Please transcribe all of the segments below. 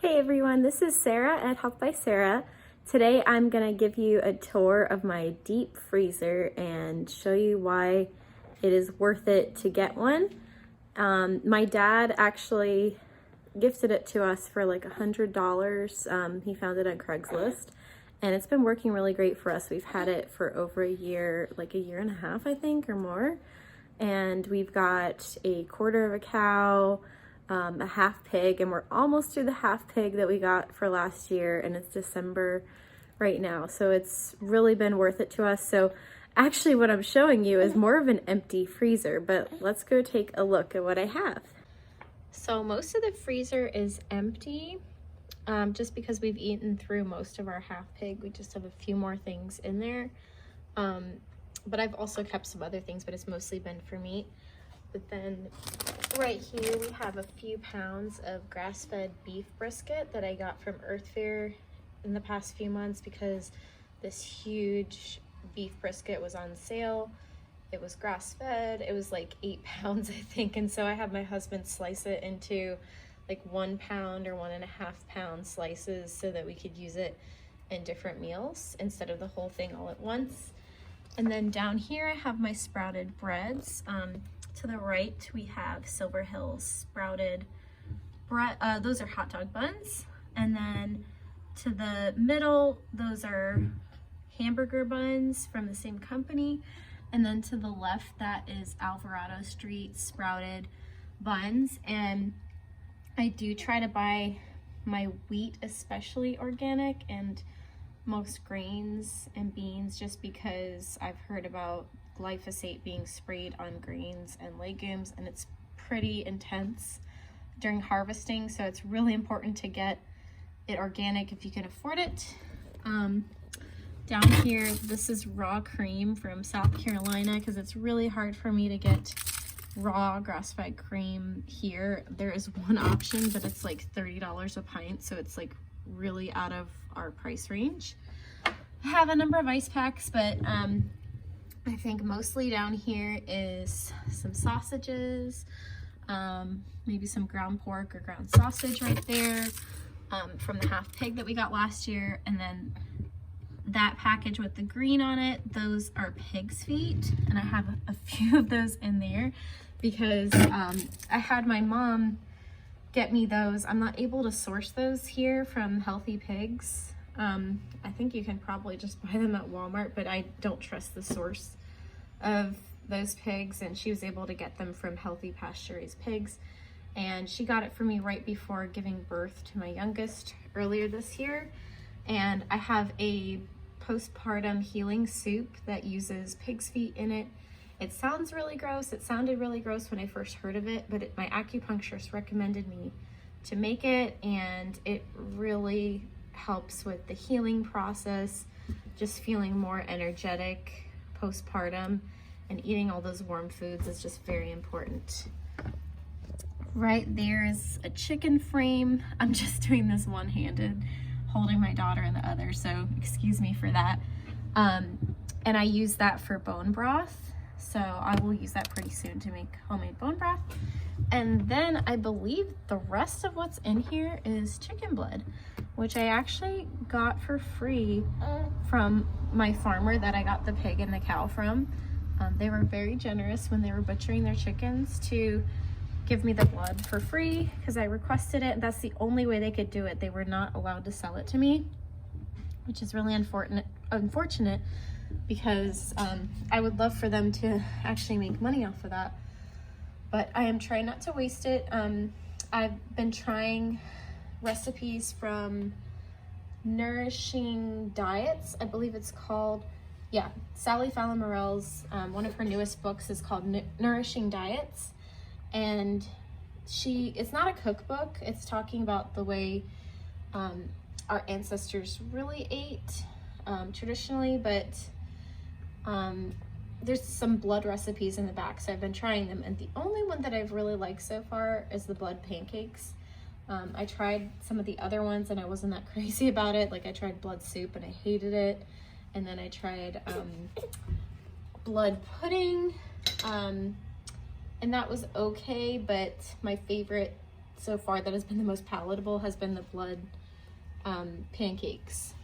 Hey everyone, this is Sarah at Health by Sarah. Today I'm going to give you a tour of my deep freezer and show you why it is worth it to get one. My dad actually gifted it to us for like $100. He found it on Craigslist and it's been working really great for us. We've had it for over a year, like a year and a half I think, or more. And we've got a quarter of a cow, a half pig, and we're almost through the half pig that we got for last year, and it's December right now, so it's really been worth it to us. So actually what I'm showing you is more of an empty freezer, but let's go take a look at what I have. So most of the freezer is empty, just because we've eaten through most of our half pig. We just have a few more things in there, but I've also kept some other things, but it's mostly been for meat. But then right here we have a few pounds of grass-fed beef brisket that I got from Earth Fare in the past few months because this huge beef brisket was on sale. It was grass-fed. It was like 8 pounds, I think. And so I had my husband slice it into like 1 pound or 1.5 pound slices so that we could use it in different meals instead of the whole thing all at once. And then down here I have my sprouted breads. To the right, we have Silver Hills sprouted bread. Those are hot dog buns. And then to the middle, those are hamburger buns from the same company. And then to the left, that is Alvarado Street sprouted buns. And I do try to buy my wheat especially organic and most grains and beans, just because I've heard about glyphosate being sprayed on grains and legumes, and it's pretty intense during harvesting, so it's really important to get it organic if you can afford it. Down here, this is raw cream from South Carolina because it's really hard for me to get raw grass-fed cream here. There is one option, but it's like $30 a pint, so it's like really out of our price range. I have a number of ice packs, but I think mostly down here is some sausages, maybe some ground pork or ground sausage right there, from the half pig that we got last year. And then that package with the green on it, those are pig's feet, and I have a few of those in there because I had my mom get me those. I'm not able to source those here from Healthy Pigs. I think you can probably just buy them at Walmart, but I don't trust the source of those pigs, and she was able to get them from Healthy Pasture-Raised Pigs, and she got it for me right before giving birth to my youngest earlier this year. And I have a postpartum healing soup that uses pig's feet in it. It sounds really gross. It sounded really gross when I first heard of it, but my acupuncturist recommended me to make it, and it really helps with the healing process, just feeling more energetic postpartum, and eating all those warm foods is just very important. Right there is a chicken frame. I'm just doing this one-handed, holding my daughter in the other, so excuse me for that. And I use that for bone broth, so I will use that pretty soon to make homemade bone broth. And then I believe the rest of what's in here is chicken blood, which I actually got for free from my farmer that I got the pig and the cow from. They were very generous when they were butchering their chickens to give me the blood for free because I requested it. That's the only way they could do it. They were not allowed to sell it to me, which is really unfortunate because I would love for them to actually make money off of that. But I am trying not to waste it. I've been trying recipes from Nourishing Diets, I believe it's called. Yeah, Sally Fallon Morell's, one of her newest books is called Nourishing Diets. And it's not a cookbook, it's talking about the way our ancestors really ate traditionally, but there's some blood recipes in the back, so I've been trying them, and the only one that I've really liked so far is the blood pancakes. I tried some of the other ones and I wasn't that crazy about it. Like I tried blood soup and I hated it, and then I tried blood pudding, and that was okay, but my favorite so far that has been the most palatable has been the blood pancakes.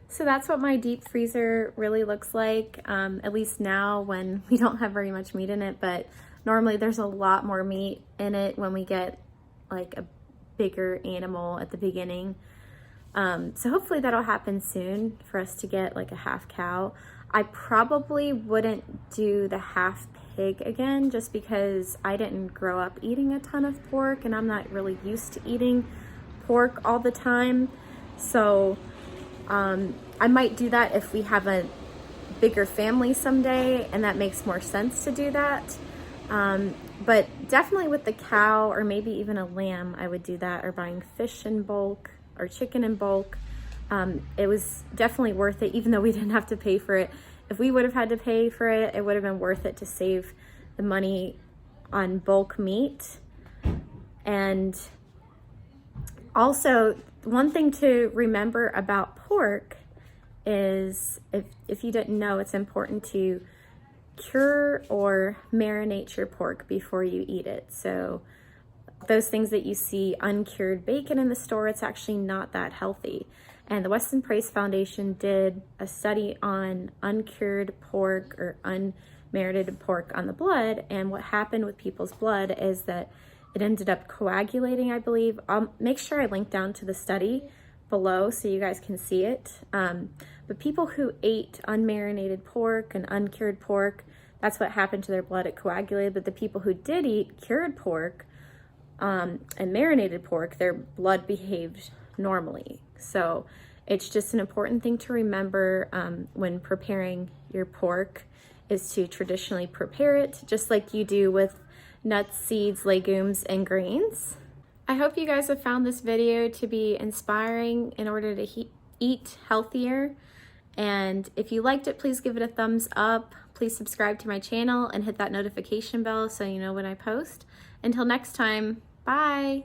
So that's what my deep freezer really looks like, at least now when we don't have very much meat in it, but normally there's a lot more meat in it when we get like a bigger animal at the beginning. So hopefully that'll happen soon for us to get like a half cow. I probably wouldn't do the half pig again just because I didn't grow up eating a ton of pork and I'm not really used to eating pork all the time. So I might do that if we have a bigger family someday and that makes more sense to do that. But definitely with the cow or maybe even a lamb, I would do that, or buying fish in bulk or chicken in bulk. It was definitely worth it, even though we didn't have to pay for it. If we would have had to pay for it, it would have been worth it to save the money on bulk meat. And also, one thing to remember about pork is, if you didn't know, it's important to cure or marinate your pork before you eat it. So those things that you see uncured bacon in the store, it's actually not that healthy. And the Weston Price Foundation did a study on uncured pork or unmarinated pork on the blood, and what happened with people's blood is that it ended up coagulating, I believe. I'll make sure I link down to the study below so you guys can see it. But people who ate unmarinated pork and uncured pork, that's what happened to their blood, it coagulated. But the people who did eat cured pork and marinated pork, their blood behaved normally. So it's just an important thing to remember when preparing your pork, is to traditionally prepare it just like you do with nuts, seeds, legumes, and grains. I hope you guys have found this video to be inspiring in order to eat healthier. And if you liked it, please give it a thumbs up. Please subscribe to my channel and hit that notification bell so you know when I post. Until next time, bye.